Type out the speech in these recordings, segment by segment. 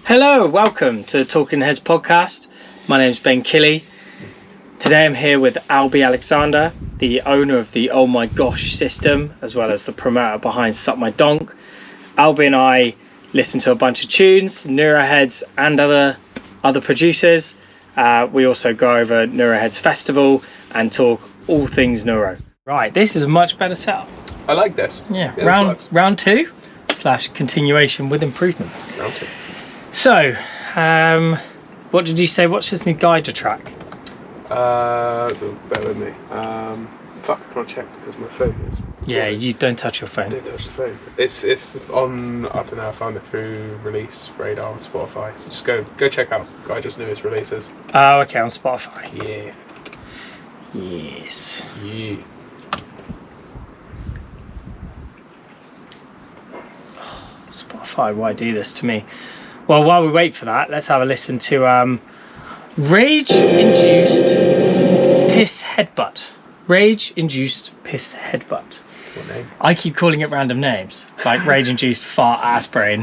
Hello, welcome to the Talkin Heads podcast. My name is Ben Killy. Today I'm here with Albi Alexander, the owner of the Oh My Gosh system, as well as the promoter behind Suck My Donk. Albi and I listen to a bunch of tunes, Neuroheadz and other producers. We also go over Neuroheadz Festival and talk all things neuro. Right, this is a much better setup. I like this. Yeah, round two / continuation with improvements. Round two. So, what did you say? What's this new Geiger track? Bear with me. Fuck, I can't check because my phone is. Yeah, you don't touch your phone. Don't touch the phone. It's on. I don't know. I found it through Release Radar on Spotify. So just go check out Geiger's newest releases. Oh, okay, on Spotify. Yeah. Yes. Yeah. Spotify, why do this to me? Well, while we wait for that, let's have a listen to Rage-Induced Piss Headbutt. Rage-Induced Piss Headbutt. What name? I keep calling it random names, like Rage-Induced Fart Ass Brain.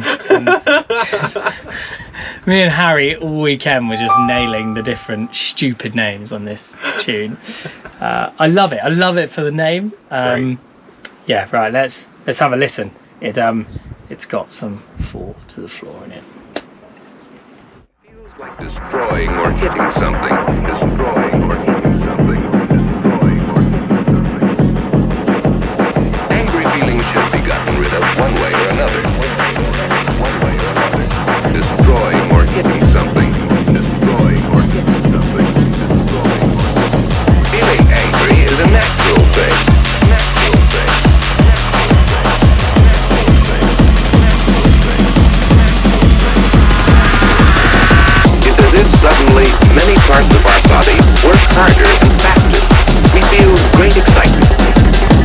Me and Harry all weekend were just nailing the different stupid names on this tune. I love it. I love it for the name. Yeah, right. Let's have a listen. It's got some fall to the floor in it. Feels like destroying or hitting something. Destroying or hitting something. Destroying or hitting something. Angry feelings should be gotten rid of one way or another. One way or another. Destroying or hitting something. Destroying or hitting something. Destroying or hitting something. Feeling angry is a natural thing. Natural thing. Suddenly, many parts of our body work harder and faster. We feel great excitement.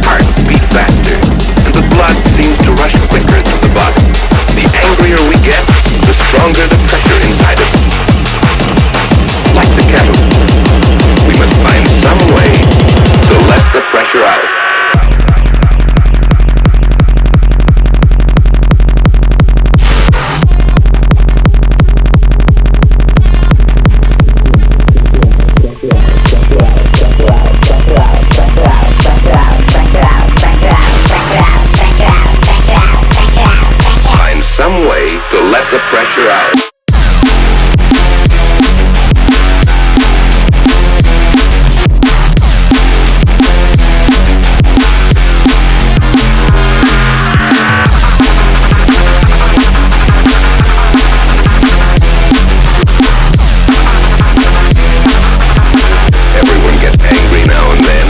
Hearts beat faster, and the blood seems to rush quicker to the body. The angrier we get, the stronger the pressure inside us. Like the kettle, we must find some way to let the pressure out. Let the pressure out. Everyone gets angry now and then.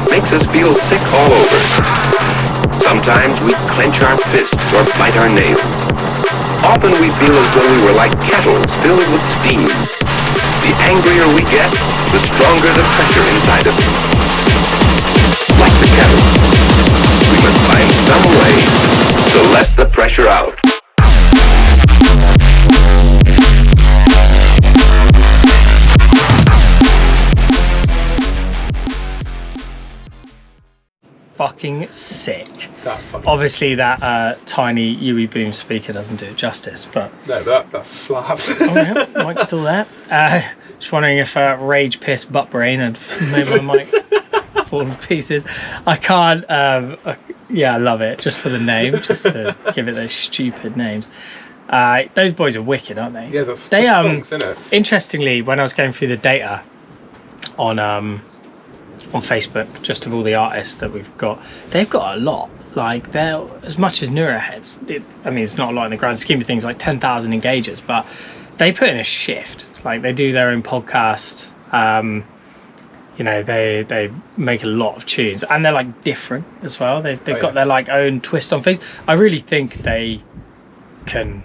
Makes us feel sick all over. Sometimes we clench our fists or bite our nails. Often we feel as though we were like kettles filled with steam. The angrier we get, the stronger the pressure inside of us. Like the kettle, we must find some way to let the pressure out. Fucking sick. Fucking Obviously that tiny UE boom speaker doesn't do it justice, but no, that slaps. Oh yeah, mic's still there. Just wondering if Rage Piss Butt Brain had made my mic fall to pieces. I can't yeah, I love it just for the name, just to give it those stupid names. Those boys are wicked, aren't they? Yeah, they stonks, isn't it? Interestingly, when I was going through the data on Facebook, just of all the artists that we've got, they've got a lot. Like, they're as much as Neuroheadz. I mean, it's not a lot in the grand scheme of things, like 10,000 engagers, but they put in a shift. Like, they do their own podcast. You know, they make a lot of tunes, and they're like different as well. They've got their like own twist on things. I really think they can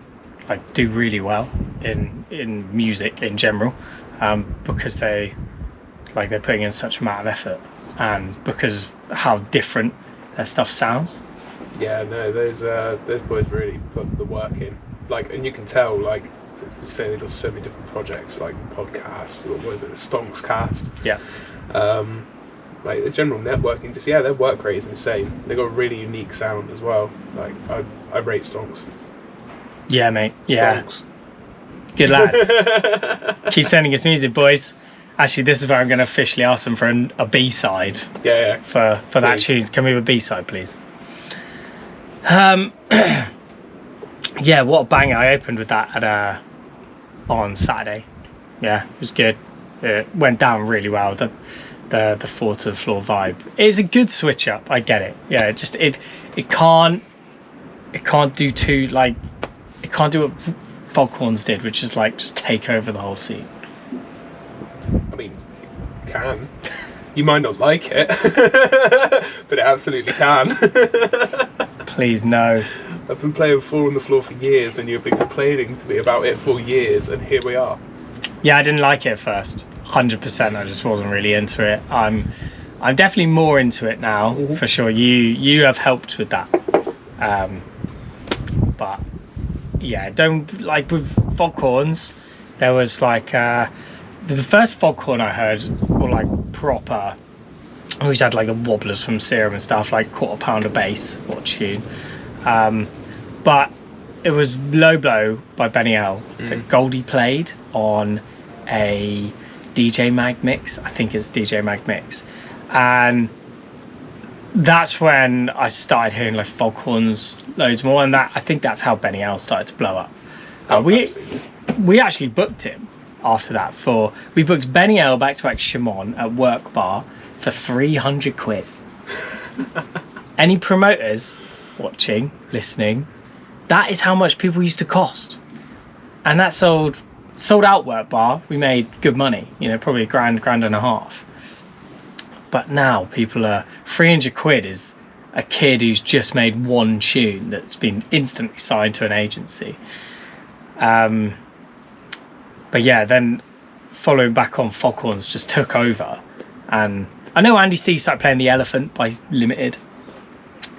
like do really well in music in general, because they Like they're putting in such amount of effort, and because of how different their stuff sounds. Yeah, no, those boys really put the work in. Like, and you can tell, like, say they've got so many different projects, like podcasts, or what is it, the Stonks Cast. Yeah. Like the general networking, just their work rate is insane. They got a really unique sound as well. Like I rate Stonks. Yeah, mate. Yeah. Stonks. Good lads. Keep sending us music, boys. Actually, this is where I'm going to officially ask them for a B-side. Yeah. For that tune. Can we have a B-side, please? Yeah, what a banger. I opened with that on Saturday. Yeah, it was good. It went down really well. The 4 to the floor vibe. It's a good switch up. I get it. Yeah, it can't do too, like, it can't do what Foghorns did, which is like just take over the whole scene. I mean, it can. You might not like it, but it absolutely can. Please, no. I've been playing 4 on the floor for years, and you've been complaining to me about it for years, and here we are. Yeah, I didn't like it at first. 100%. I just wasn't really into it. I'm definitely more into it now, for sure. You have helped with that. But yeah, don't, like with Foghorns, there was like the first Foghorn I heard were like proper. I always had like the wobblers from Serum and stuff, like quarter pounder bass. What a tune. But it was Low Blow by Benny L that Goldie played on a DJ Mag mix. I think it's DJ Mag mix. And that's when I started hearing like Foghorns loads more, and I think that's how Benny L started to blow up. We actually booked him after that we booked Benny L back to back Shimon at Work Bar for 300 quid. Any promoters watching, listening, that is how much people used to cost. And that sold out Work Bar. We made good money, probably grand and a half. But now people are 300 quid is a kid who's just made one tune that's been instantly signed to an agency. But yeah, then following back on, Foghorns just took over. And I know Andy C started playing The Elephant by Limited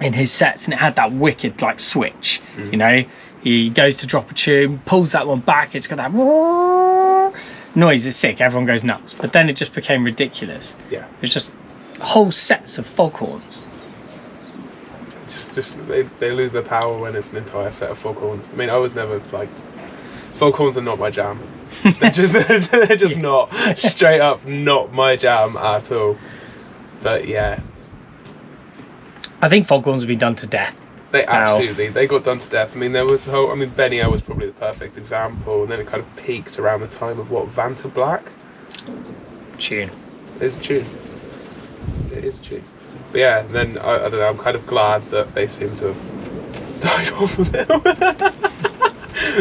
in his sets, and it had that wicked like switch. He goes to drop a tune, pulls that one back, it's got that noise. It's sick, everyone goes nuts. But then it just became ridiculous. Yeah, it's just whole sets of Foghorns. Just they lose their power when it's an entire set of Foghorns. I mean, I was never like, Foghorns are not my jam. they're just not, straight up not my jam at all. But yeah, I think Foghorns have been done to death. They got done to death. I mean, there was Benny O was probably the perfect example, and then it kind of peaked around the time of Banter Black. Tune. It's a tune. It is a tune. But yeah, and then I don't know, I'm kind of glad that they seem to have died off a little.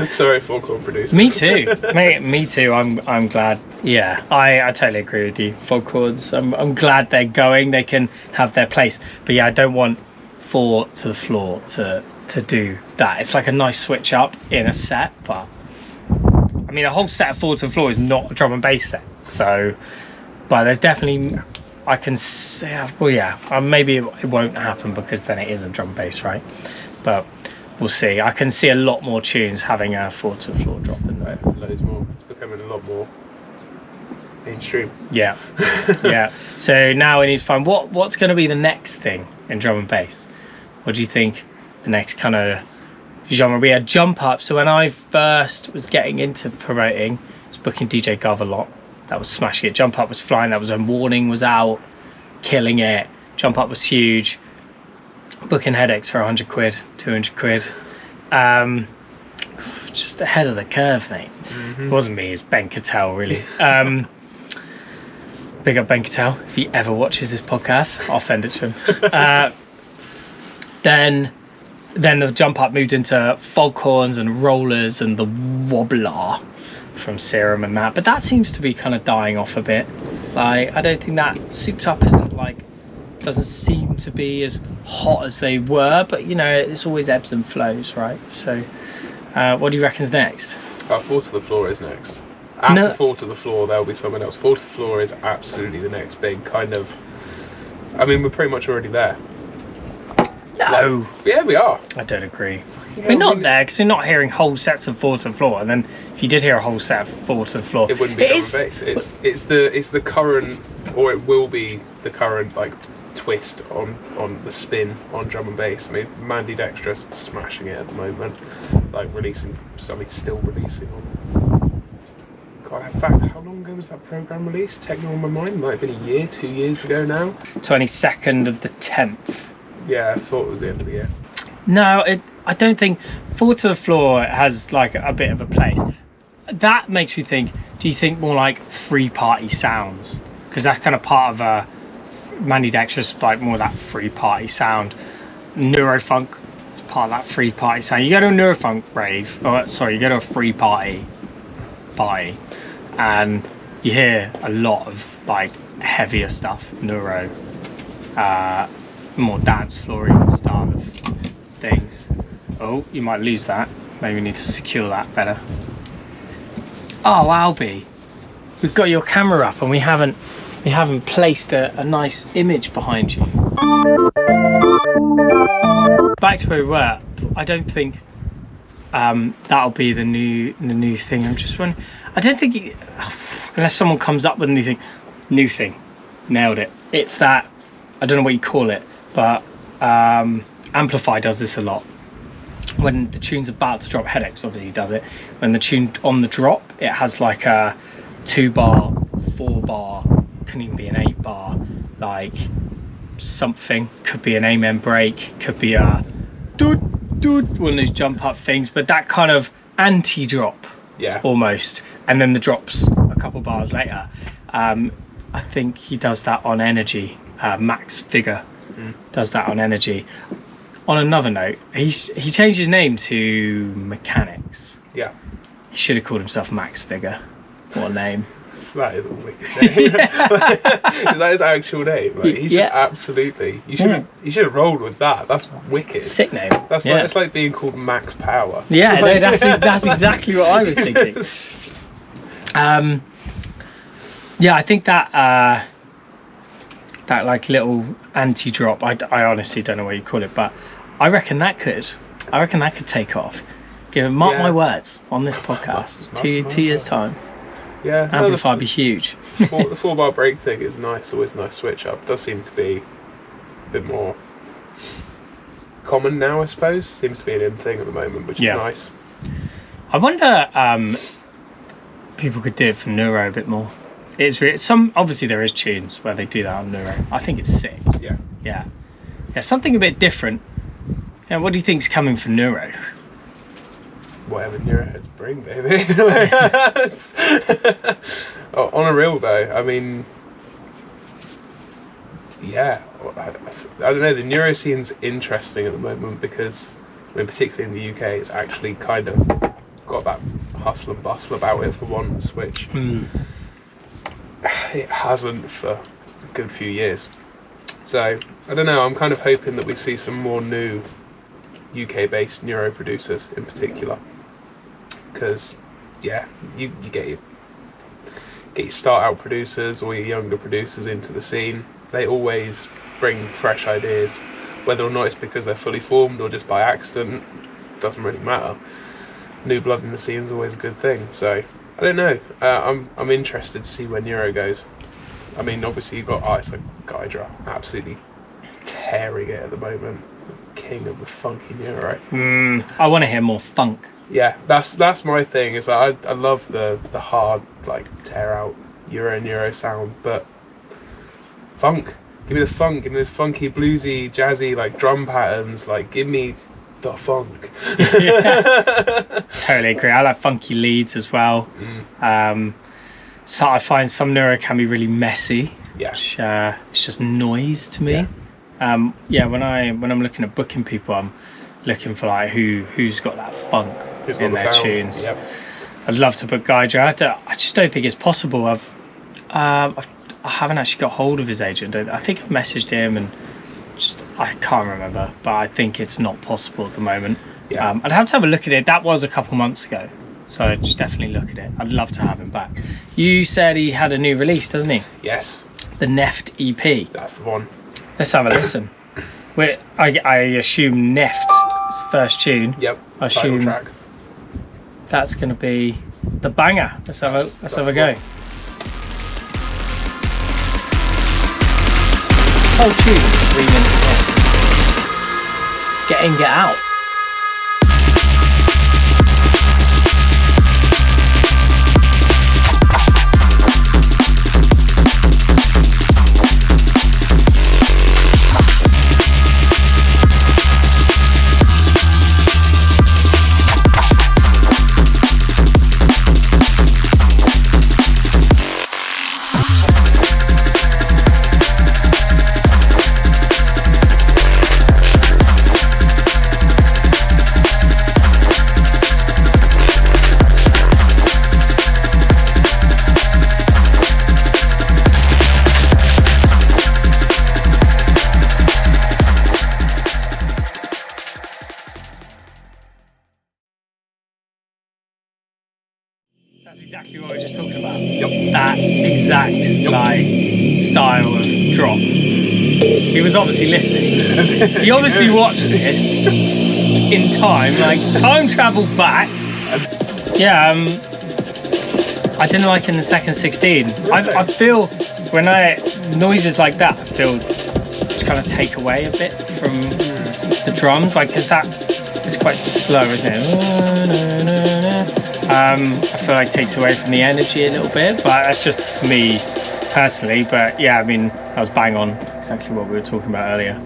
Sorry, Foghorn producers. Me too, mate. Me too. I'm glad. Yeah, I totally agree with you. Foghorns. I'm glad they're going. They can have their place. But yeah, I don't want 4 to the floor to do that. It's like a nice switch up in a set, but I mean, a whole set of 4 to the floor is not a drum and bass set. So, but there's definitely, I can see. Well, yeah, maybe it won't happen because then it is a drum and bass, right? But we'll see. I can see a lot more tunes having a 4 to the floor drop in there. There's loads more. It's becoming a lot more mainstream. Yeah, yeah. So now we need to find what's going to be the next thing in drum and bass. What do you think the next kind of genre? We had Jump Up. So when I first was getting into promoting, I was booking DJ Gov a lot. That was smashing it. Jump Up was flying. That was when Warning was out, killing it. Jump Up was huge. Booking Headaches for 100 quid, 200 quid. Just ahead of the curve, mate. It wasn't me, it's Ben Cattell, really. Big up Ben Cattell. If he ever watches this podcast, I'll send it to him. Then the Jump Up moved into Foghorns and Rollers and the Wobbler from Serum and that. But that seems to be kind of dying off a bit. Like, I don't think that Souped Up doesn't seem to be as hot as they were. But, it's always ebbs and flows, right? So, what do you reckon's next? 4 to the floor is next. After Fall to the Floor, there'll be someone else. Fall to the Floor is absolutely the next big kind of. I mean, we're pretty much already there. No. Like, yeah, we are. I don't agree. Yeah, we're not there because you're not hearing whole sets of Fall to the Floor, and then if you did hear a whole set of Fall to the Floor, it wouldn't be drum and bass. It's the current, or it will be the current like twist on the spin on drum and bass. I mean, Mandy Dexter's smashing it at the moment, like releasing something, still releasing on. God, in fact, how long ago was that program released? Techno on My Mind might have been a year, 2 years ago now. 22nd of the 10th. Yeah, I thought it was the end of the year. No, I don't think Fall to the Floor has like a bit of a place. That makes me think, do you think more like free party sounds? Because that's kind of part of Mandy Dexter's like more that free party sound. Neurofunk is part of that free party sound. You go to a neurofunk rave, or sorry, you go to a free party, and you hear a lot of like heavier stuff, neuro, more dance flooring style of things. Oh, you might lose that. Maybe we need to secure that better. Oh, Albi, we've got your camera up and we haven't placed a nice image behind you. Back to where we were. I don't think that'll be the new thing. I'm just wondering. I don't think unless someone comes up with a new thing, nailed it. It's that, I don't know what you call it, but Amplify does this a lot. When the tune's about to drop, Headaches obviously does it. When the tune on the drop, it has like a 2-bar, 4-bar, can even be an 8-bar, like something. Could be an amen break, could be a doot doot, one of those jump up things, but that kind of anti-drop, yeah, almost. And then the drops a couple bars later. I think he does that on Energy. Max Figure does that on Energy. On another note, he changed his name to Mechanics. Yeah. He should have called himself Max Figure. What a name. So that is a wicked name. That is his actual name. Like, he should absolutely. You should have rolled with that. That's wicked. Sick name. That's like, it's like being called Max Power. Yeah, no, that's exactly what I was thinking. Yeah, I think that that like little anti-drop, I honestly don't know what you call it, but I reckon that could take off. Mark my words on this podcast. Two years time. Yeah, Amplify be huge. The 4-bar break thing is nice, always a nice switch up. Does seem to be a bit more common now, I suppose. Seems to be an in thing at the moment, which is nice. I wonder people could do it for neuro a bit more. Obviously there is tunes where they do that on neuro. I think it's sick. Yeah, something a bit different. Yeah, what do you think's coming for neuro? Whatever Neuroheadz bring, baby. On a real though, I mean, yeah, I don't know, the neuro scene's interesting at the moment because, I mean, particularly in the UK, it's actually kind of got that hustle and bustle about it for once, which it hasn't for a good few years. So, I don't know, I'm kind of hoping that we see some more new UK-based neuro producers in particular. Because, yeah, you get your start-out producers or your younger producers into the scene. They always bring fresh ideas, whether or not it's because they're fully formed or just by accident, doesn't really matter. New blood in the scene is always a good thing. So, I don't know. I'm interested to see where neuro goes. I mean, obviously you've got artists like Gydra, absolutely tearing it at the moment. King of the funky neuro. I want to hear more funk. Yeah, that's my thing. Is that I love the hard, like, tear out neuro sound, but funk. Give me the funk. Give me this funky, bluesy, jazzy, like, drum patterns. Like, give me the funk. Totally agree. I like funky leads as well. So I find some neuro can be really messy. Yeah. Which, it's just noise to me. Yeah. When I'm looking at booking people, I'm looking for like who's got that funk in their tunes. Yep. I'd love to book Gydra. I just don't think it's possible. I haven't actually got hold of his agent. I think I've messaged him and I can't remember, but I think it's not possible at the moment. Yeah. I'd have to have a look at it. That was a couple months ago, So just definitely look at it. I'd love to have him back. You said he had a new release, doesn't he? Yes. The Neft EP. That's the one. Let's have a listen. I assume Neft is the first tune. Yep. I assume track. That's going to be the banger. Let's have a go. Whole tune is 3 minutes long. Get in, get out. That's exactly what we were just talking about. Yep. That exact like style of drop. He was obviously listening. He obviously watched this in time, like time travel back. Yeah, I didn't like in the second 16. Really? I feel when noises like that, I feel just kind of take away a bit from the drums, like because that is quite slow, isn't it? I feel like it takes away from the energy a little bit, but that's just me personally. But yeah, I mean, that was bang on exactly what we were talking about earlier.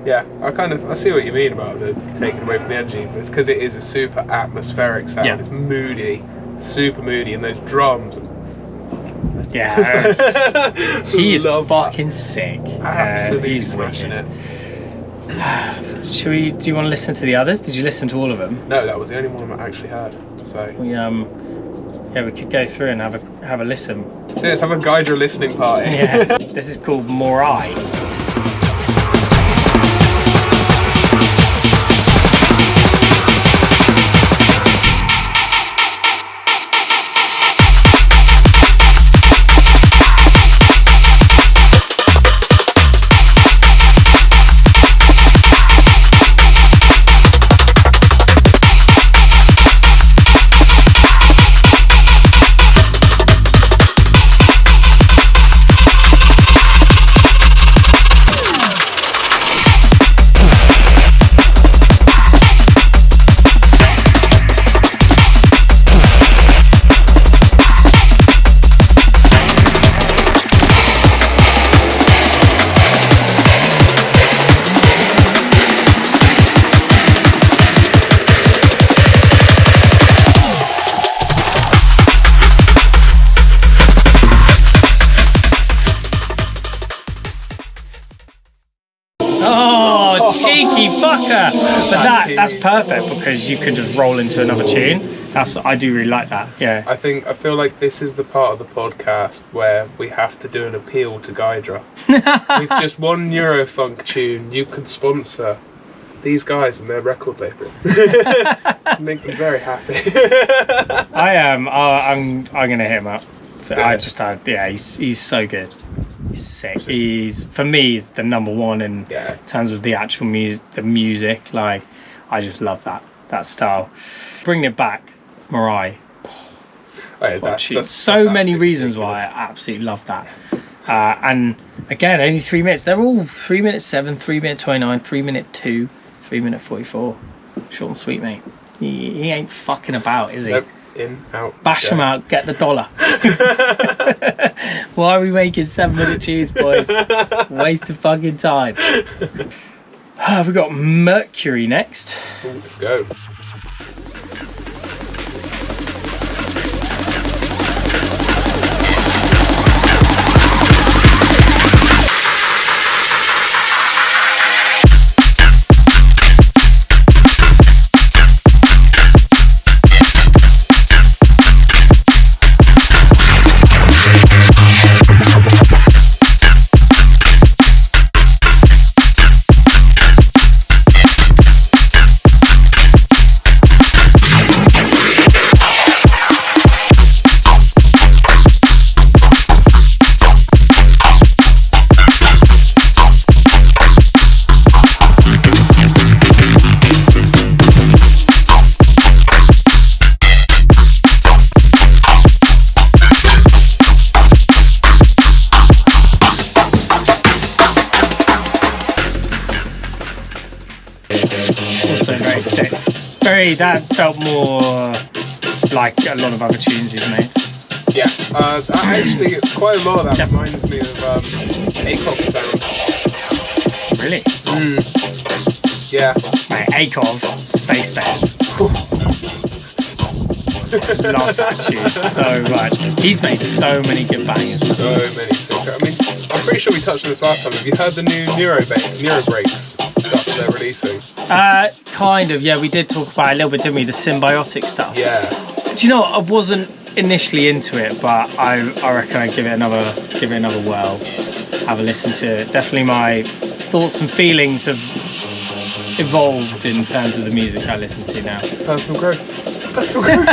Yeah, I see what you mean about the taking away from the energy, but it's because it is a super atmospheric sound. Yeah. It's moody, super moody, and those drums. Yeah, he is fucking that. sick. Absolutely he's smashing wicked. it. Do you want to listen to the others? Did you listen to all of them? No, that was the only one I actually had. So we could go through and have a listen. So let's have a Gydra listening party. Yeah. This is called Morai. Cheeky fucker! But that's perfect because you can just roll into another tune. I do really like that. Yeah. I feel like this is the part of the podcast where we have to do an appeal to Gydra. With just one neurofunk tune, you can sponsor these guys and their record label. Make them very happy. I am. I'm gonna hit him up. Yeah. He's so good. He's sick. For me, he's the number one in terms of the actual music. Like, I just love that style. Bringing it back, Morai. That's so many reasons ridiculous. why I absolutely love that. And again, only 3 minutes. They're all 3 minutes 7, 3 minute 29, 3 minute 2, 3 minute 44. Short and sweet, mate. He ain't fucking about, is he? Nope. In, out. Bash them out, get the dollar. Why are we making 7 minute tunes, boys? Waste of fucking time. We've got Mercury next. Ooh, let's go. that felt more like a lot of other tunes he's made. Yeah, actually, quite a lot of that reminds me of Akov sound. Really? Yeah. Mate, Akov, Space Bears. Love that tune so much. He's made so many good bangers. So many. I mean, I'm pretty sure we touched on this last time. Have you heard the new Neuro Breaks stuff that they're releasing? Kind of, yeah. We did talk about it a little bit, didn't we? The symbiotic stuff. Yeah. Do you know what? I wasn't initially into it, but I reckon I'd give it another whirl. Have a listen to it. Definitely my thoughts and feelings have evolved in terms of the music I listen to now. Personal growth. Personal growth.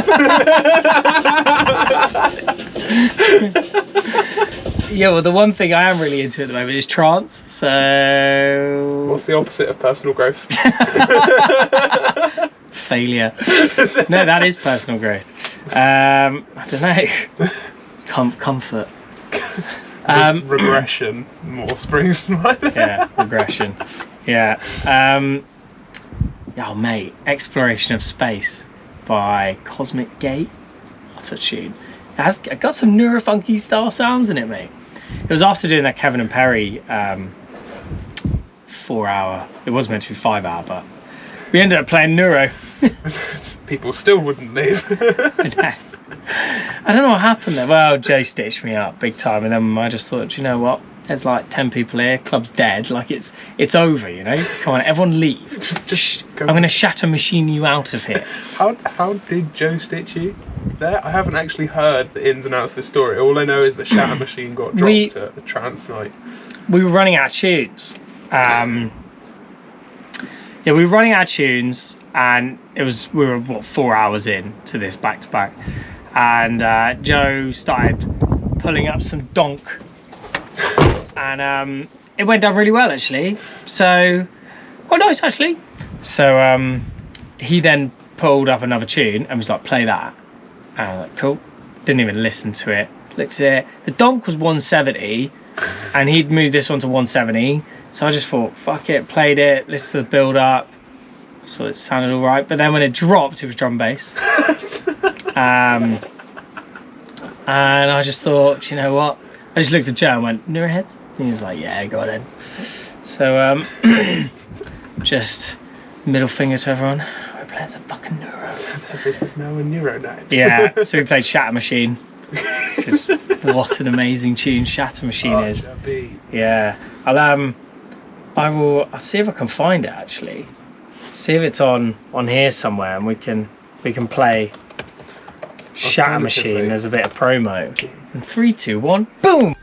Yeah, well, the one thing I am really into at the moment is trance. So what's the opposite of personal growth? Failure. No, that is personal growth. I don't know. Comfort. Regression more springs to mind. Yeah, regression. Yeah. Oh mate, Exploration of Space by Cosmic Gate. What a tune. It got some neurofunky style sounds in it, mate. It was after doing that Kevin and Perry 4-hour. It was meant to be 5-hour, but we ended up playing Neuro. People still wouldn't leave. I don't know what happened there. Well, Joe stitched me up big time, and then I just thought, you know what? There's like 10 people here. Club's dead. Like it's over. You know. Come on, everyone leave. Just go. I'm gonna shatter machine you out of here. How did Joe stitch you? There, I haven't actually heard the ins and outs of this story. All I know is the Shatter Machine got dropped at the trance night. We were running out of tunes. Yeah, we were running out of tunes, and we were 4 hours in to this back to back, and Joe started pulling up some donk, and it went down really well actually. So quite nice actually. So he then pulled up another tune and was like, play that. And I was like, cool. Didn't even listen to it. Looked at it. The donk was 170 and he'd moved this one to 170. So I just thought, fuck it, played it, listened to the build up. So it sounded all right. But then when it dropped, it was drum and bass. And I just thought, you know what? I just looked at Joe and went, Neuroheadz? And he was like, yeah, go on in. So just middle finger to everyone. We're playing some fucking Neuro. This is now a Neuro night. Yeah, so we played Shatter Machine. Because what an amazing tune Shatter Machine is. Yeah. I'll see if I can find it actually. See if it's on here somewhere and we can play Shatter Machine as a bit of promo. And 3, 2, 1, boom!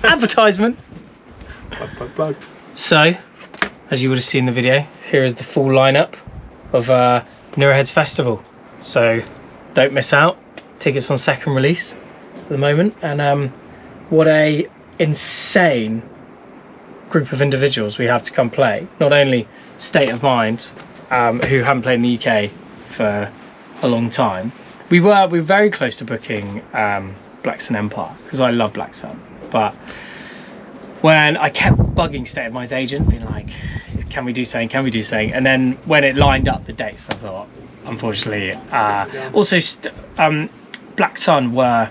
Advertisement. Plug. So, as you would have seen in the video, here is the full lineup of Neuroheadz Festival. So, don't miss out. Tickets on second release at the moment, and what a insane group of individuals we have to come play. Not only State of Mind, who haven't played in the UK for a long time. We were very close to booking Black Sun Empire because I love Black Sun. But when I kept bugging State of Mind's agent, being like, can we do something, can we do something? And then when it lined up the dates, I thought, unfortunately, also Black Sun were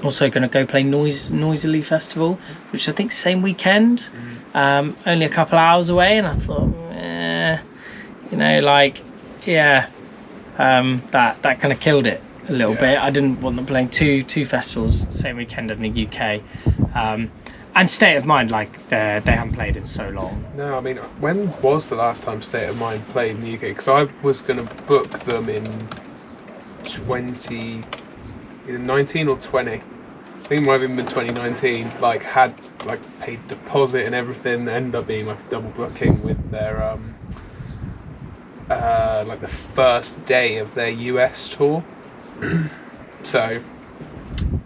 also going to go play Noisily Festival, which I think same weekend, only a couple hours away, and I thought, you know, like, yeah, that kind of killed it a little bit. I didn't want them playing two festivals same weekend in the UK, and State of Mind, like they haven't played in so long. No, I mean, when was the last time State of Mind played in the UK? Because I was going to book them in 2015, either 19 or 20. I think it might have even been 2019. Like had like paid deposit and everything. Ended up being like a double booking with their like the first day of their US tour. So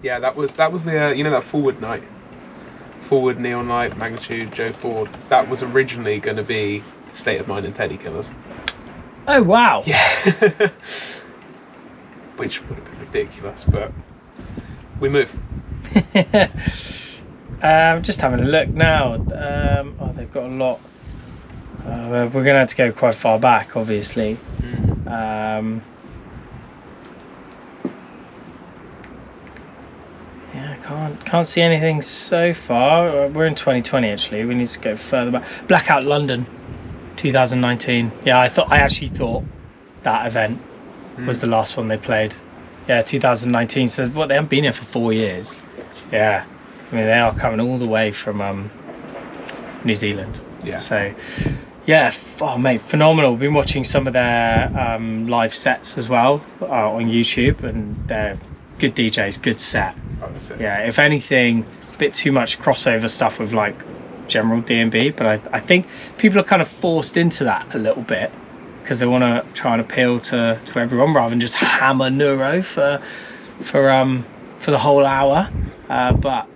yeah, that was the you know, that Forward night, Forward, Neon Light, Magnitude, Joe Ford. That was originally going to be State of Mind and Teddy Killers. Oh wow. Yeah. Which would have been ridiculous, but we move. Just having a look now. Oh, they've got a lot. We're going to have to go quite far back, obviously. Yeah, can't see anything so far. We're in 2020 actually. We need to go further back. Blackout London, 2019. Yeah, I actually thought that event was the last one they played. Yeah, 2019. So what, they haven't been here for 4 years. Yeah, I mean they are coming all the way from New Zealand. Yeah. So yeah, oh mate, phenomenal. Been watching some of their live sets as well on YouTube, and they're good DJs, good set. Oh, that's it. Yeah, if anything, a bit too much crossover stuff with like general D&B, but I think people are kind of forced into that a little bit because they want to try and appeal to everyone rather than just hammer neuro for the whole hour. But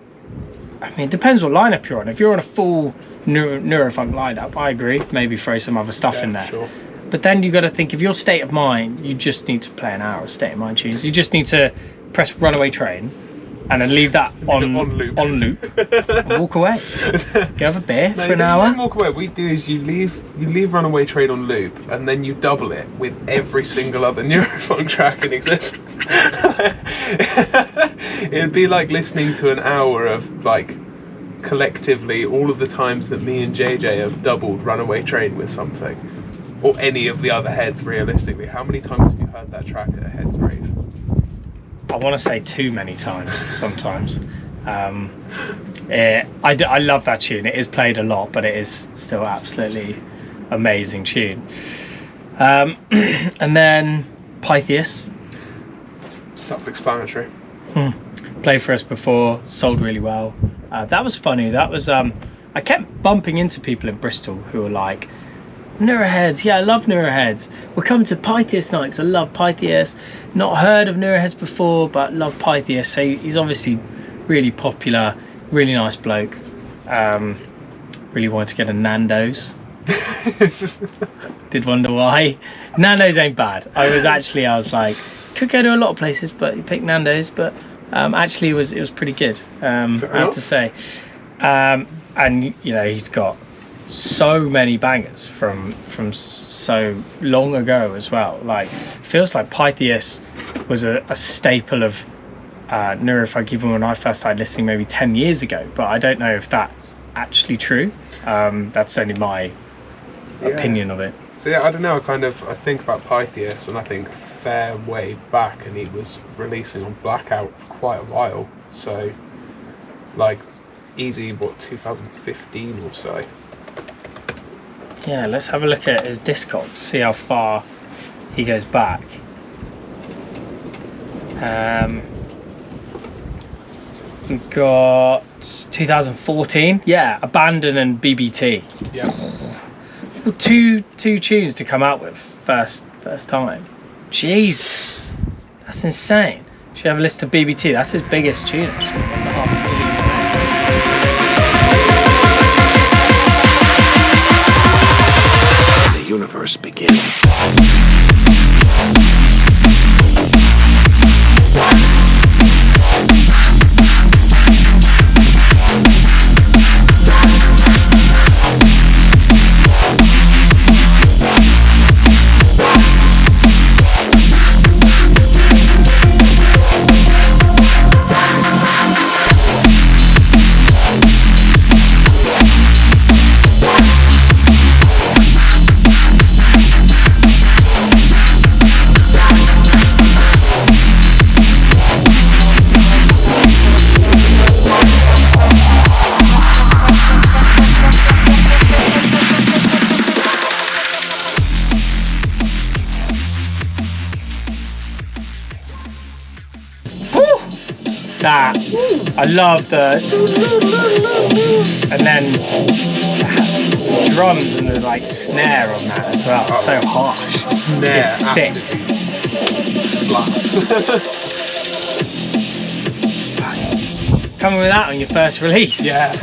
I mean, it depends what lineup you're on. If you're on a full neurofunk lineup, I agree, maybe throw some other stuff in there. Sure. But then you got to think, if your State of Mind, you just need to play an hour of State of Mind tunes. You just need to press Runaway Train and then leave that on loop and walk away. Go have a beer for an hour. You don't walk away. What we do is you leave Runaway Train on loop, and then you double it with every single other neurofunk track in existence. It'd be like listening to an hour of like collectively all of the times that me and JJ have doubled Runaway Train with something, or any of the other heads. Realistically, how many times have you heard that track at a heads rave? I want to say too many times sometimes. I love that tune. It is played a lot, but it is still absolutely amazing tune. And then Pythias. Self-explanatory. Played for us before, sold really well. That was funny. That was I kept bumping into people in Bristol who were like, Neuroheadz, yeah, I love Neuroheadz. We're coming to Pythias night because I love Pythias. Not heard of Neuroheadz before, but love Pythias. So he's obviously really popular, really nice bloke. Really wanted to get a Nando's. Did wonder why. Nando's ain't bad. I was like, could go to a lot of places, but you picked Nando's. But actually, it was pretty good. I have to say. And you know, he's got so many bangers from so long ago as well. Like, feels like Pythias was a staple of neurofunk even when I first started listening maybe 10 years ago, but I don't know if that's actually true. That's only my opinion of it. So yeah, I don't know, I think about Pythias and I think fair way back, and he was releasing on Blackout for quite a while, so like easy 2015 or so. Yeah, let's have a look at his Discogs, see how far he goes back. We've got 2014, yeah, Abandon and BBT. Yeah. Well, two tunes to come out with first time. Jesus, that's insane. Should have a list of BBT. That's his biggest tune, actually. Universe begins. That I love the, and then the drums and the like snare on that as well. So harsh. Snare, it's sick. Slaps. Coming with that on your first release. Yeah.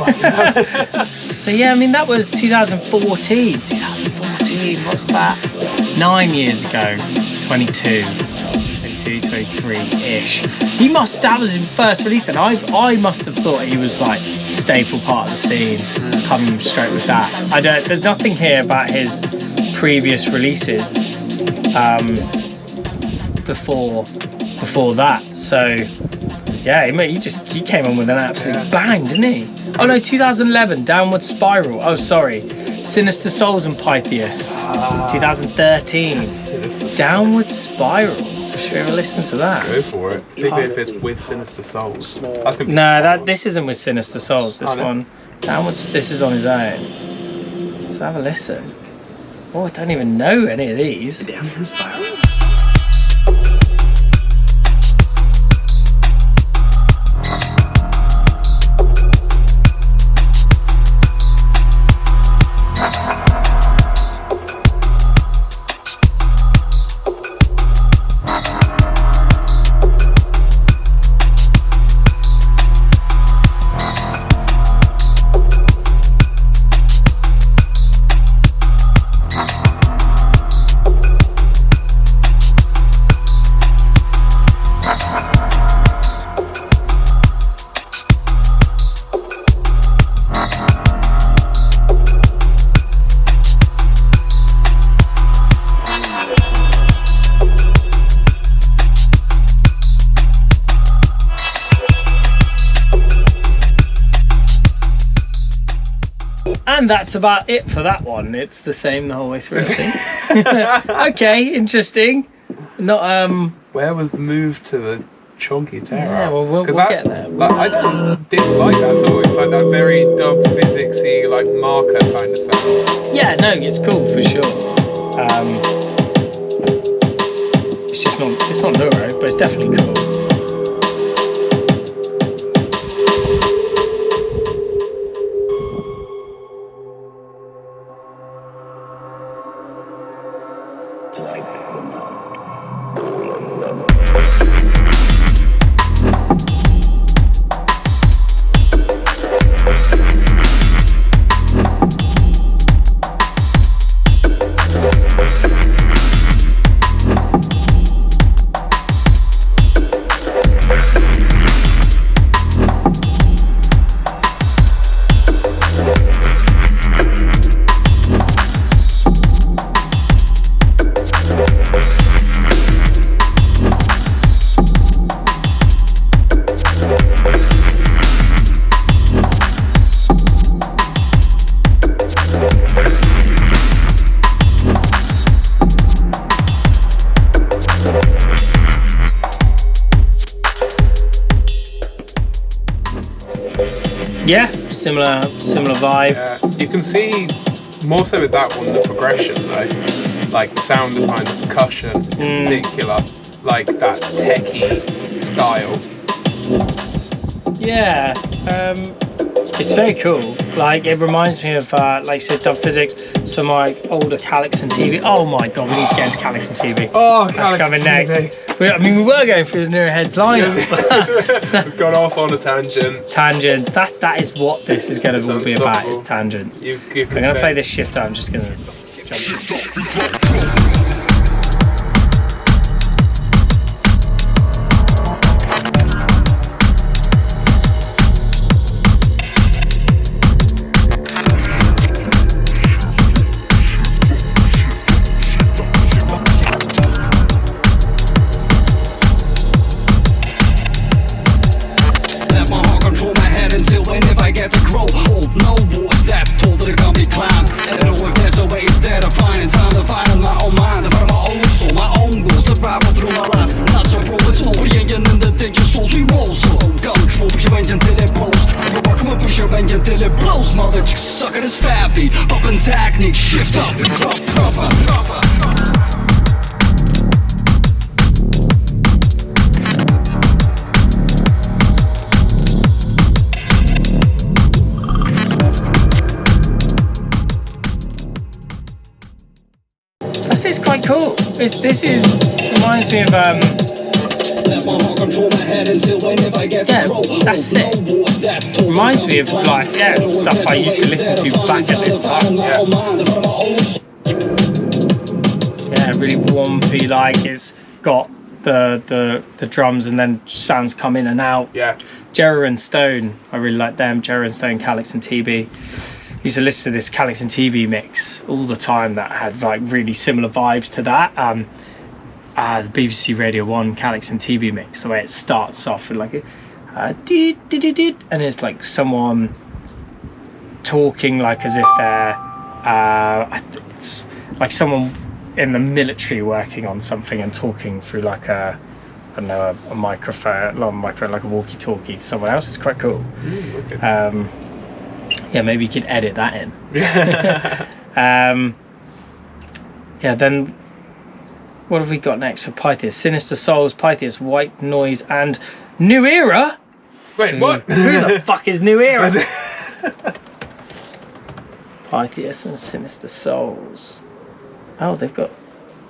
So yeah, I mean that was 2014. 2014. What's that? 9 years ago. 22, 23-ish. That was his first release then. I must have thought he was like staple part of the scene, coming straight with that. There's nothing here about his previous releases before that. So yeah, he came on with an absolute bang, didn't he? Oh no, 2011, Downward Spiral. Oh sorry, Sinister Souls and Pythias. 2013, Downward Spiral. Should we ever listen to that? Go for it. Particularly if it's with Sinister Souls. That's gonna be this isn't with Sinister Souls. This one, this is on his own. Let's have a listen. Oh, I don't even know any of these. And that's about it for that one. It's the same the whole way through, I think. Okay, interesting. Not Where was the move to the chunky terror? Yeah, well, we'll get there. Like, I don't dislike that at all. It's like that very dub physicsy, like marker kind of sound. Yeah, no, it's cool for sure. It's not neuro, but it's definitely cool. Yeah, similar vibe. You can see more so with that one the progression though, like the sound behind the percussion in particular, like that techie style. Yeah, it's very cool. Like it reminds me of, like I said, dub physics. Some like older Calix and TV. Oh my god, we need to get into Calix and TV. Oh, that's coming next. We were going through the Neuroheadz lines. We've gone off on a tangent. Tangents. That is what this is going to be about. Is tangents. I'm going to play this shifter. I'm just going to jump. Shift up and drop proper. This is quite cool. This reminds me of yeah, that's it. Reminds me of like stuff I used to listen to back at this time. Yeah, really warmpy. Like it's got the drums and then sounds come in and out. Yeah. Jerry and Stone, I really like them. Jerry and Stone, Calix and TB. Used to listen to this Calix and TB mix all the time that had like really similar vibes to that. The BBC Radio 1 Calix and TB mix, the way it starts off with like and it's like someone talking like as if they're it's like someone in the military working on something and talking through like a microphone, not a microphone, like a walkie-talkie to someone else. It's quite cool. Okay. Yeah, maybe you could edit that in. Yeah. Yeah, then what have we got next for Pythias? Sinister Souls, Pythias, White Noise, and New Era? Wait, what? Who the fuck is New Era? Pythias and Sinister Souls. Oh, they've got...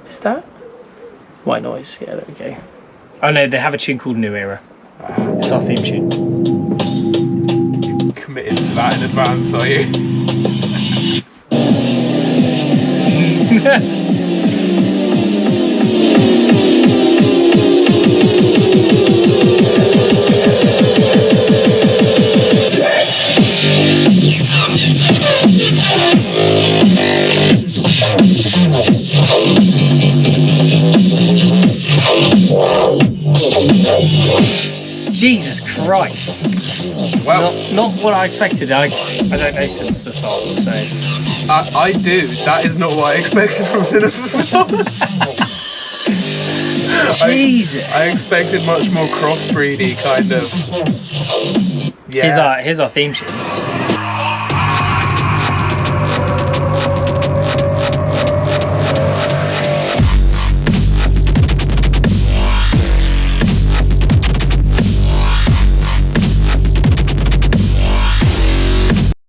Is that? White Noise, yeah, there we go. Oh no, they have a tune called New Era. It's our theme tune. Committed to that in advance, are you? Jesus Christ. Well, not what I expected. I don't know Sinister Souls, so... I do. That is not what I expected from Sinister Souls. Jesus. I expected much more crossbreedy kind of. Yeah. Here's our theme tune.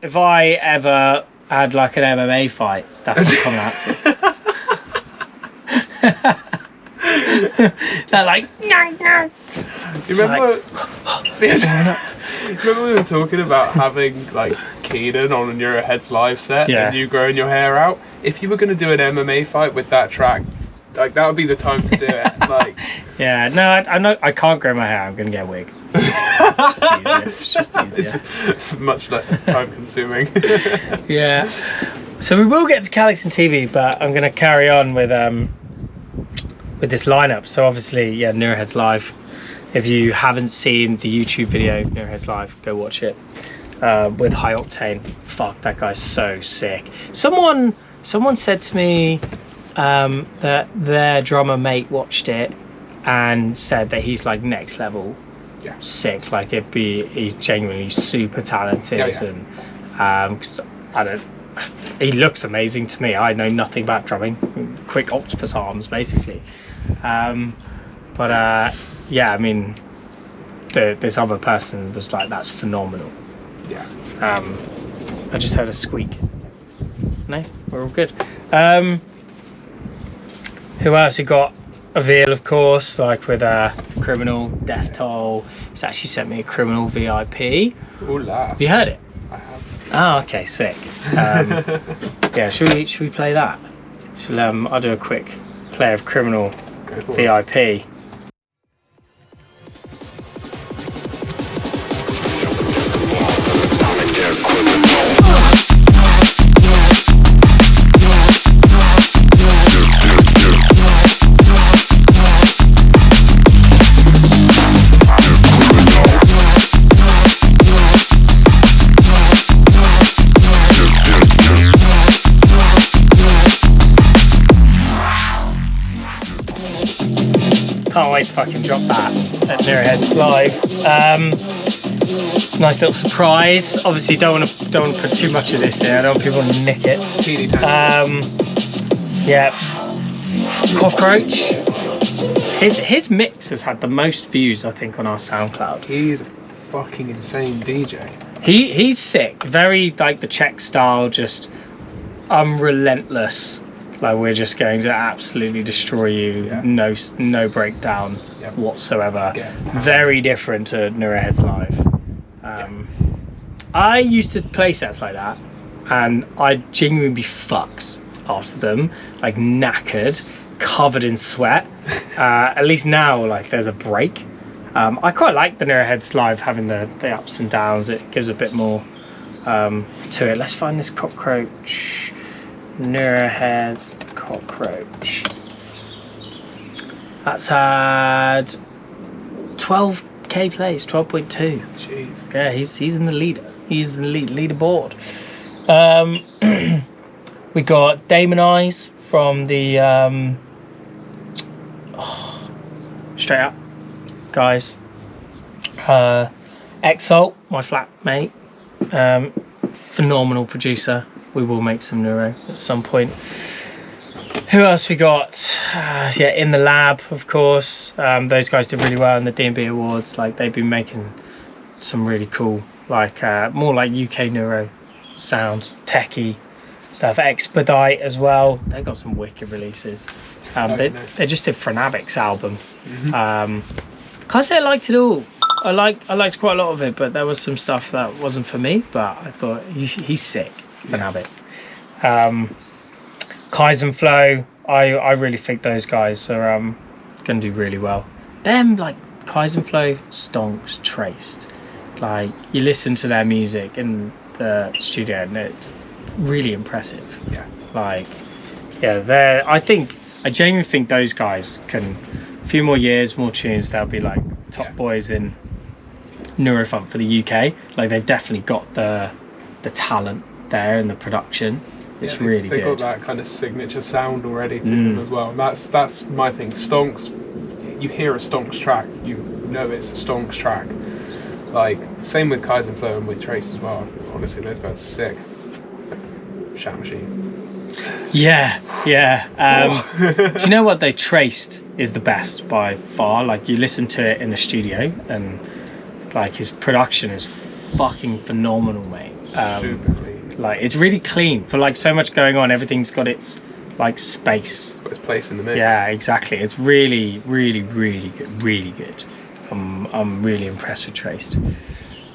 If I ever had like an MMA fight, that's what I'm coming out to. They're like, You remember? Remember we were talking about having like Keenan on a Neuroheadz live set and you growing your hair out? If you were going to do an MMA fight with that track, like that would be the time to do it. Like, yeah, no, I can't grow my hair. I'm going to get a wig. It's just easier. It's much less time consuming. Yeah. So we will get to Calix and TV, but I'm going to carry on with this lineup. So obviously, yeah, Neuroheadz Live. If you haven't seen the YouTube video, Neuroheadz Live, go watch it. With High Octane. Fuck, that guy's so sick. Someone said to me that their drummer mate watched it and said that he's like next level. Yeah. Sick, like he's genuinely super talented. And cause he looks amazing to me. I know nothing about drumming, quick octopus arms basically. But yeah, I mean this other person was like, that's phenomenal. Yeah. I just heard a squeak. No, we're all good. Who else? We got Avil, of course, like with Criminal, Death Toll. He's actually sent me a Criminal VIP. Ooh la. Have you heard it? I have. Oh, okay, sick. Yeah, should we play that? I'll do a quick play of Criminal VIP. Can't wait to fucking drop that at Neuroheadz Live. Nice little surprise. Obviously, don't want to put too much of this in. I don't want people to nick it. Yeah, Cockroach. His mix has had the most views, I think, on our SoundCloud. He's a fucking insane DJ. He's sick. Very like the Czech style, just unrelentless. Like we're just going to absolutely destroy you. Yeah. No breakdown Yep. whatsoever. Yeah. Very different to Neuroheadz Live. I used to play sets like that, and I'd genuinely be fucked after them, like knackered, covered in sweat. At least now, like there's a break. I quite like the Neuroheadz Live having the ups and downs. It gives a bit more to it. Let's find this cockroach. Neuroheadz cockroach. That's had 12k plays, 12.2. Jeez. Yeah, he's in the leader. He's the leaderboard. We got Damon Eyes from the Straight Up guys. Exalt, my flatmate, phenomenal producer. We will make some neuro at some point. Who else we got? Yeah, In the Lab, of course. Those guys did really well in the D&B Awards. Like they've been making some really cool, like more like UK neuro sounds, techie stuff. Expedite as well. They got some wicked releases. They just did Franabic's album. Can't say I liked it all. I liked quite a lot of it, but there was some stuff that wasn't for me. But I thought he's sick, Franabic. Kaizen Flow. I really think those guys are gonna do really well. Them like Kaizen Flow, Stonks, Traced. Like you listen to their music in the studio and it's really impressive. Yeah. Like, yeah, I genuinely think those guys can, a few more years, more tunes, they'll be like top boys in neurofunk for the UK. Like they've definitely got the talent there and the production. It's really good. They've got that kind of signature sound already to them as well. And that's my thing. Stonks, you hear a Stonks track, you know it's a Stonks track. Like same with Kaizen Flow and with Trace as well. Honestly, those guys are sick. Shout machine. Yeah. Do you know what they Traced is the best by far? Like you listen to it in the studio and like his production is fucking phenomenal, mate. Super clean. Like it's really clean for like so much going on. Everything's got its like space. It's got its place in the mix. Yeah, exactly. It's really good. Really good. I'm really impressed with Traced.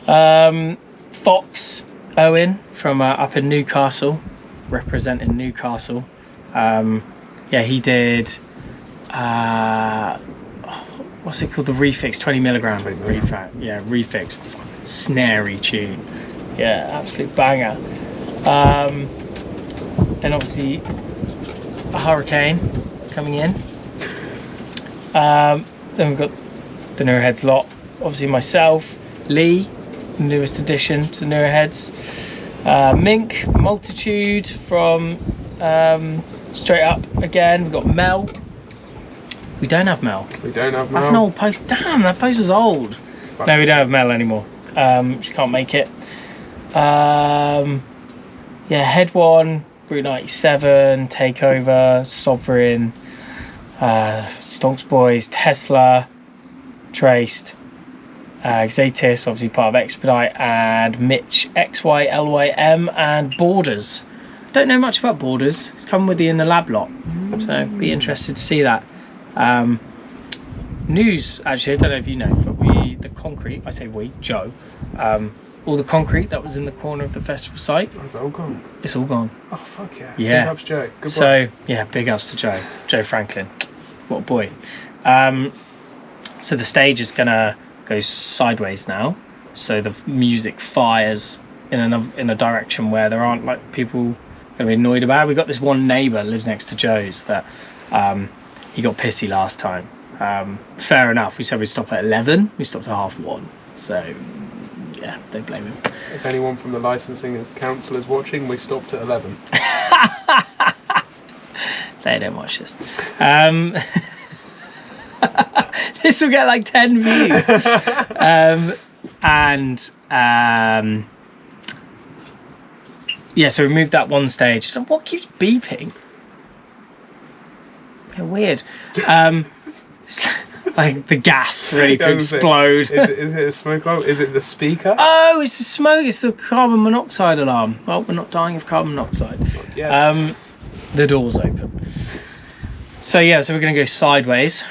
Fox Owen from up in Newcastle, representing Newcastle. Yeah, he did. What's it called? The Refix 20 milligram. Refix. Yeah, Refix. Snary tune. Yeah, absolute banger. Then obviously a Hurricane coming in. Then we've got the Neuroheadz lot. Obviously myself, Lee, the newest addition to Neuroheadz. Mink, Multitude from Straight Up again. We've got Mel. We don't have Mel. We don't have Mel. That's an old post. Damn, that post is old. Fuck. No, we don't have Mel anymore. She can't make it. Yeah, Head One, Route 97, Takeover, Sovereign, Stonks Boys, Tesla, Traced, Xatis, obviously part of Expedite, and Mitch, XYLYM, and Borders. Don't know much about Borders. It's coming with the In the Lab lot, so be interested to see that. News, actually, I don't know if you know, but the concrete, I say we, Joe, all the concrete that was in the corner of the festival site. It's all gone. It's all gone. Oh, fuck yeah. Yeah. Big ups, Joe. Good So, yeah, big ups to Joe Franklin. What a boy. So the stage is going to go sideways now. So the music fires in a direction where there aren't like people going to be annoyed about. We've got this one neighbour lives next to Joe's that he got pissy last time. Fair enough. We said we'd stop at 11. We stopped at 1:30. So, yeah, don't blame him. If anyone from the licensing council is watching, we stopped at 11. They don't watch this. This will get like 10 views. Yeah, so we moved that one stage. What keeps beeping? Okay, weird. It's like the gas ready to explode. Is it a smoke alarm? Is it the speaker? Oh, it's the smoke. It's the carbon monoxide alarm. Well, we're not dying of carbon monoxide. Yeah. The door's open. So yeah, so we're going to go sideways.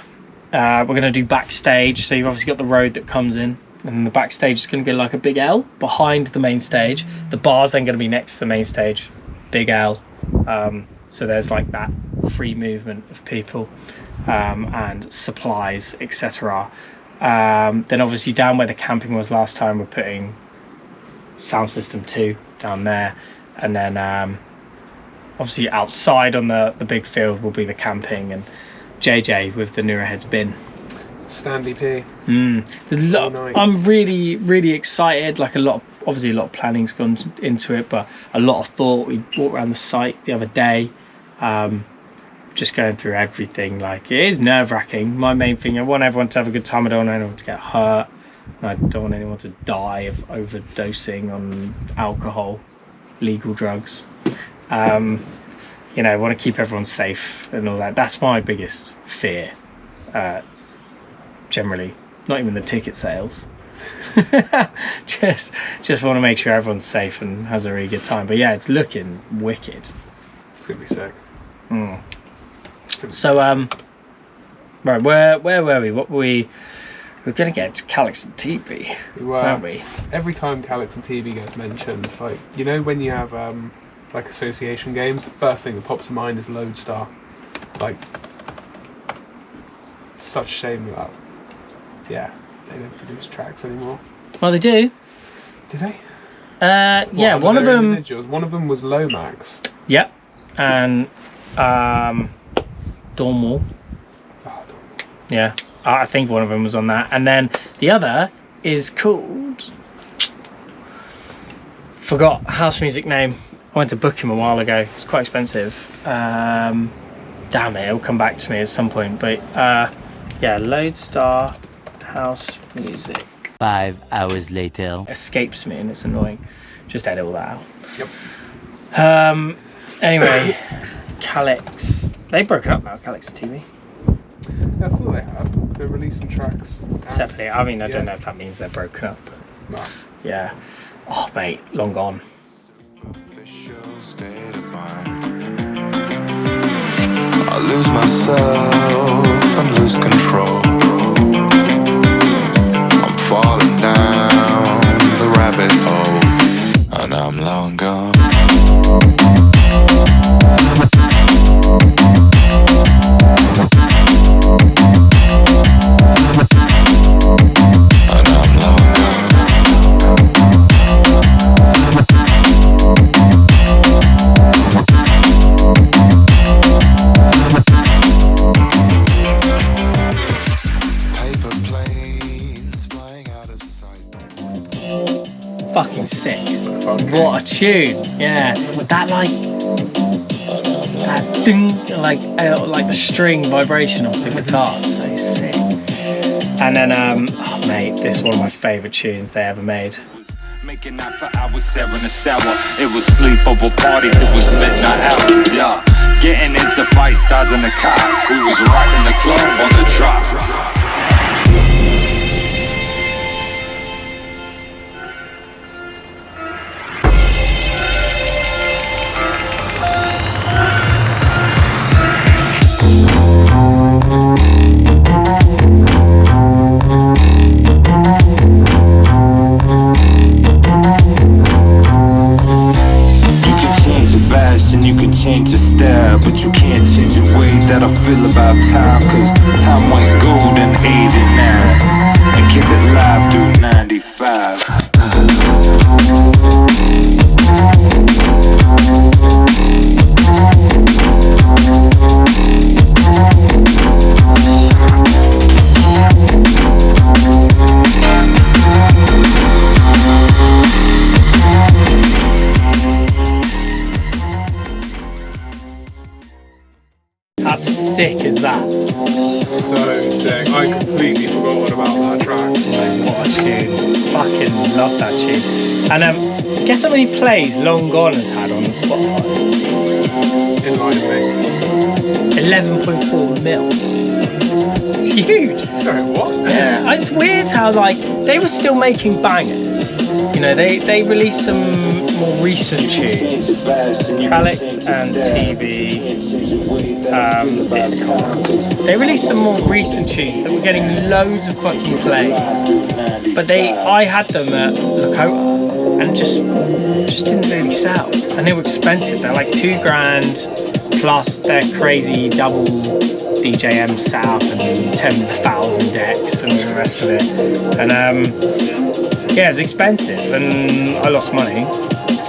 We're going to do backstage. So you've obviously got the road that comes in, and the backstage is going to be like a big L behind the main stage. The bar's then going to be next to the main stage, big L. So there's like that free movement of people and supplies, etc. Then obviously down where the camping was last time, we're putting sound system 2 down there, and then obviously outside on the big field will be the camping, and JJ with the Neuroheadz bin. Stanley P. There's a lot, I'm really excited. Like obviously a lot of planning's gone into it, but a lot of thought. We walked around the site the other day, just going through everything. Like, it is nerve-wracking. My main thing, I want everyone to have a good time. I don't want anyone to get hurt. I don't want anyone to die of overdosing on alcohol, legal drugs. You know, I want to keep everyone safe and all that. That's my biggest fear, generally. Not even the ticket sales. just want to make sure everyone's safe and has a really good time. But yeah, it's looking wicked. It's gonna be sick. So right, where were we? What were we? We're gonna get to Calyx and TB, weren't we? Every time Calyx and TB gets mentioned, it's like, you know, when you have like association games, the first thing that pops to mind is Lodestar. Like, such a shame that, yeah, they don't produce tracks anymore. Well, they do. Do they? Yeah, one of them. One of them was Lomax. Yep, and Dawnwall. Yeah, I think one of them was on that, and then the other is called, forgot house music name. I went to book him a while ago. It's quite expensive. Damn it, it'll come back to me at some point. But yeah, Lodestar house music. 5 hours later. Escapes me and it's annoying. Just edit all that out. Yep. Anyway, Calyx. They broke up now, Calyx and TV. I thought they had. They're releasing tracks Separately. I mean, I don't know if that means they're broken up. No. Yeah. Oh, mate, long gone. I lose myself and lose control. I'm falling down the rabbit hole, and I'm long gone. Fucking sick. What a tune. Yeah. That like that ding, like the string vibration off the guitar. So sick. And then oh mate, this is one of my favourite tunes they ever made. Making out for hours, sharing a shower. It was sleepover parties, it was midnight hours, yeah. Getting into fights, stars in the car. We was rocking the club on the drop. Change your style, but you can't change the way that I feel about time. Cause time went gold in 89 and kept it live through 95. How sick is that? So sick. I completely forgot about that track. Like, what a tune. Fucking love that tune. And guess how many plays Long Gone has had on the Spotify? Enlightening. 11.4 mil. It's huge. Sorry, what? Yeah, it's weird how like they were still making bangers, you know, they released some more recent tunes. Alex and TV, Discord. They released some more recent tunes that were getting loads of fucking plays. But I had them at Lakota and just didn't really sell. And they were expensive. They're like $2,000 plus their crazy double DJM setup and 10,000 decks and the rest of it. And yeah, it was expensive and I lost money.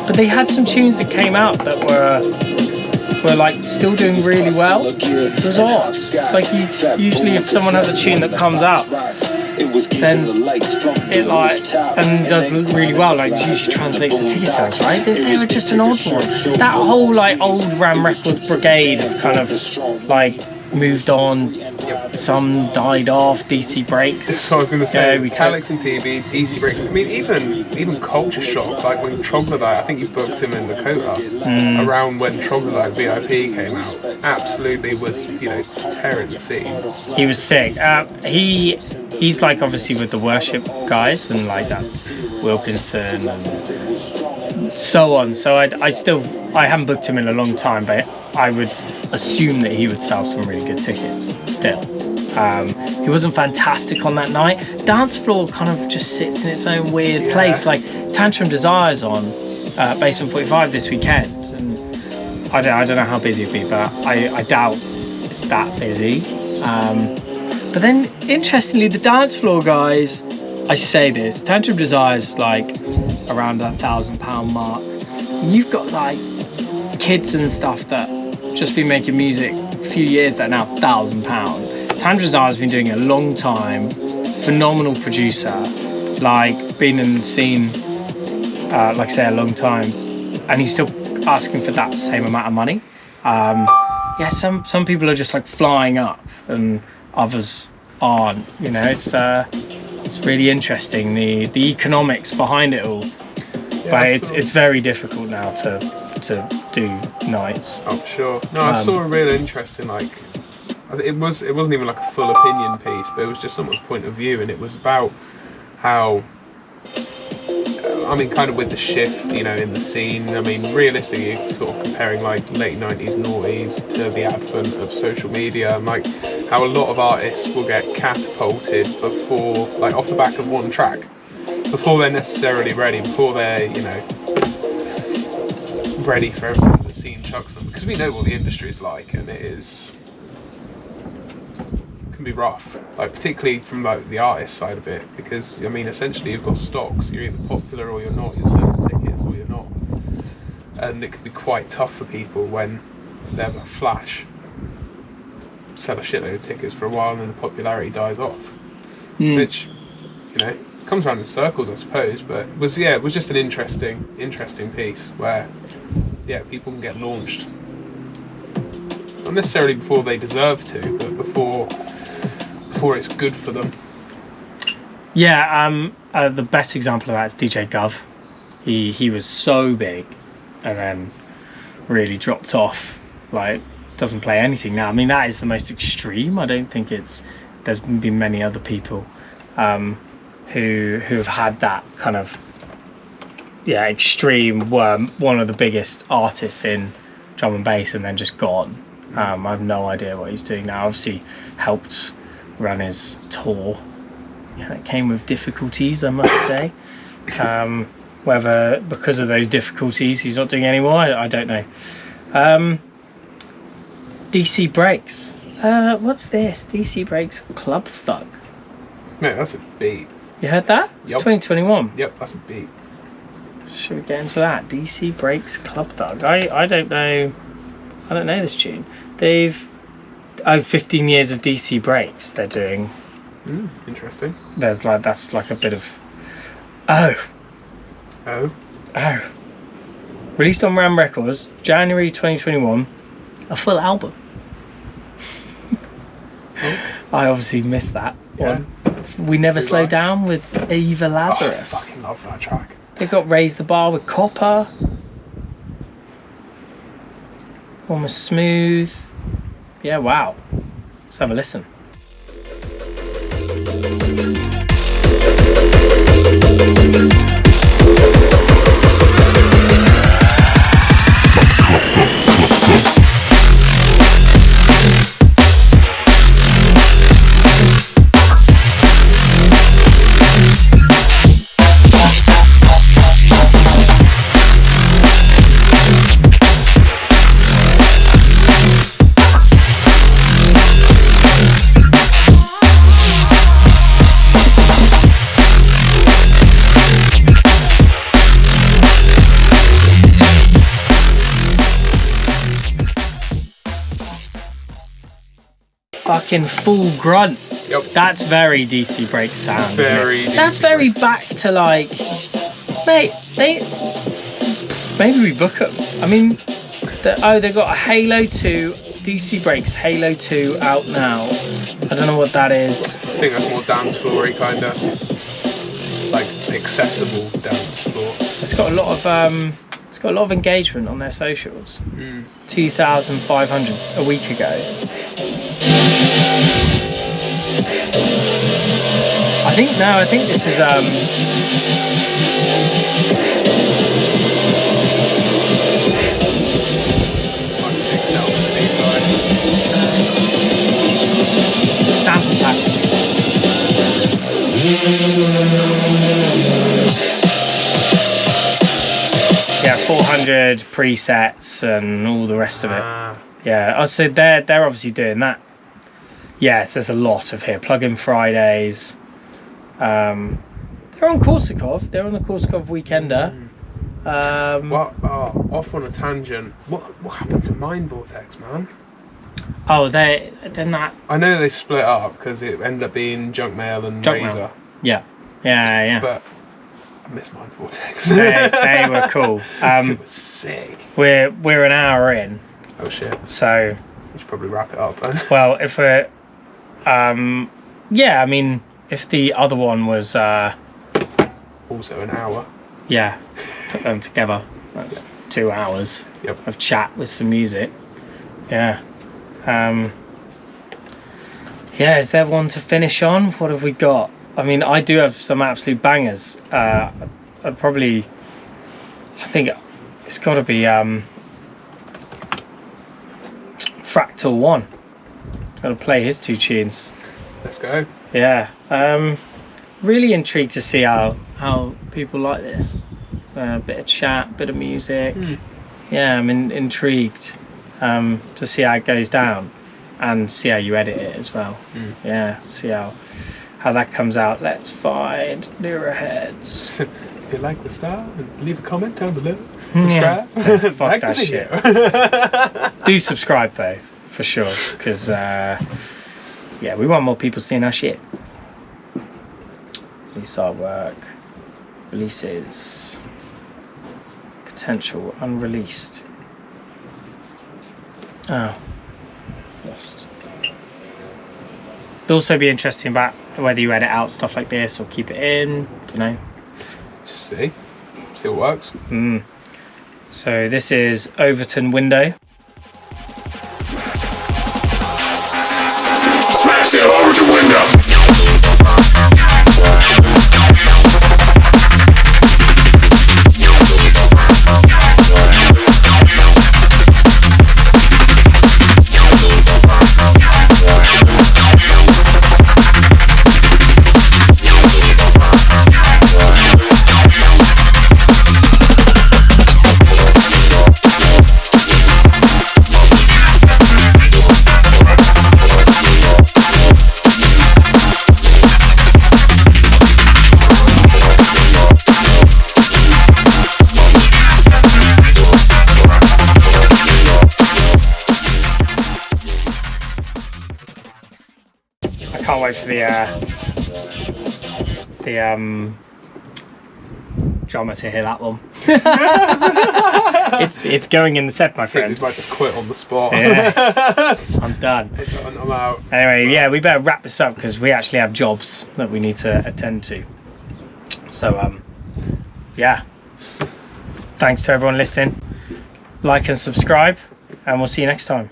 But they had some tunes that came out that were like still doing really well. It was odd. Like usually if someone has a tune that comes out, then it like and does really well, like usually translates to ticket sales, right? They were just an odd one. That whole like old Ram Records brigade kind of like moved on. Some died off. DC Breaks. That's what I was going to say. Yeah, Alex and TV, DC Breaks. I mean, even Culture Shock. Like when Troglodyte, I think you booked him in Lakota around when Troglodyte VIP came out. Absolutely was, you know, tearing the scene. He was sick. He's like obviously with the Worship guys and like that's Wilkinson and so on. So I haven't booked him in a long time, but I would assume that he would sell some really good tickets still. He wasn't fantastic on that night. Dance floor kind of just sits in its own weird place. Like Tantrum Desire's on Basement 45 this weekend, and I don't know how busy it'll be, but I doubt it's that busy. But then interestingly, the dance floor guys, I say this, Tantrum Desire's like around that £1,000 mark. And you've got like kids and stuff that just been making music a few years that are now £1,000. Tantrum Desire has been doing it a long time, phenomenal producer, like been in the scene, like I say, a long time, and he's still asking for that same amount of money. Yeah, some people are just like flying up, and others aren't. You know, it's really interesting the economics behind it all. Yeah, but it's very difficult now to do nights. Oh, for sure. No, I saw a real interesting like. It wasn't even like a full opinion piece, but it was just someone's point of view, and it was about how, I mean, kind of with the shift, you know, in the scene. I mean, realistically, sort of comparing like late 90s noughties to the advent of social media, and like how a lot of artists will get catapulted before, like off the back of one track, before they're necessarily ready, before they're, you know, ready for everything the scene chucks them. Because we know what the industry is like, and it can be rough, like particularly from like the artist side of it, because I mean essentially you've got stocks, you're either popular or you're not, you're selling tickets or you're not, and it can be quite tough for people when they have a flash, sell a shitload of tickets for a while and then the popularity dies off, which, you know, comes around in circles I suppose, but it was just an interesting piece where people can get launched not necessarily before they deserve to, but before it's good for them. Yeah, the best example of that is DJ Gov. He was so big and then really dropped off, like doesn't play anything now. I mean, that is the most extreme. I don't think there's been many other people who have had that kind of extreme, were one of the biggest artists in drum and bass and then just gone. I have no idea what he's doing now. Obviously helped run his tour. Yeah, it came with difficulties, I must say. Whether because of those difficulties he's not doing anymore, I don't know. DC Breaks. What's this? DC Breaks Club Thug. Mate, that's a beat. You heard that? It's 2021. Yep, that's a beat. Should we get into that? DC Breaks Club Thug. I don't know. I don't know this tune. They've 15 years of DC Breaks they're doing. Interesting. That's like a bit of Oh. Released on Ram Records, January 2021, a full album. I obviously missed that one. We Never Slow Down with Eva Lazarus. I fucking love that track. They got Raise the Bar with Copper. One was Smooth. Yeah, wow. Let's have a listen. fucking full grunt. Yep. That's very DC break sound. Very. That's very back to like, mate. Maybe we book them. I mean, they got a Halo 2 DC Breaks Halo 2 out now. I don't know what that is. I think that's more dance floory kind of, like accessible dance floor. It's got a lot of engagement on their socials. 2,500 a week ago. I think this is sample package. Yeah, 400 presets and all the rest of it. Yeah, I said they're obviously doing that. Yes, there's a lot of here. Plug-in Fridays. They're on Korsakov. They're on the Korsakov Weekender. Off on a tangent. What happened to Mind Vortex, man? Oh, they're not. I know they split up because it ended up being Junk Mail and Razor. Yeah. But I miss Mind Vortex. they were cool. It was sick. We're an hour in. Oh shit. So we should probably wrap it up then. Well, if we're yeah, I mean, if the other one was also an hour. Yeah, put them together. That's 2 hours of chat with some music. Yeah. Yeah, is there one to finish on? What have we got? I mean, I do have some absolute bangers. I think it's got to be Fractal One. Got to play his 2 tunes. Let's go. Yeah. Really intrigued to see how people like this. A bit of chat, bit of music. Yeah, I'm intrigued to see how it goes down and see how you edit it as well. Yeah, see how that comes out. Let's find Neuroheadz. If you like the style, leave a comment down below. Subscribe. Fuck like that the video. shit. Do subscribe though, for sure, because yeah, we want more people seeing our shit. Release artwork, releases, potential unreleased. Oh, lost. It'll also be interesting about whether you edit out stuff like this or keep it in. Don't know. Just see what works. So this is Overton Window. Smash it over to window. Can't wait for the drummer to hear that one. it's going in the set, my friend. You might just quit on the spot. Yeah. I'm done. I'm out. Anyway, yeah, we better wrap this up because we actually have jobs that we need to attend to. So yeah, thanks to everyone listening. Like and subscribe, and we'll see you next time.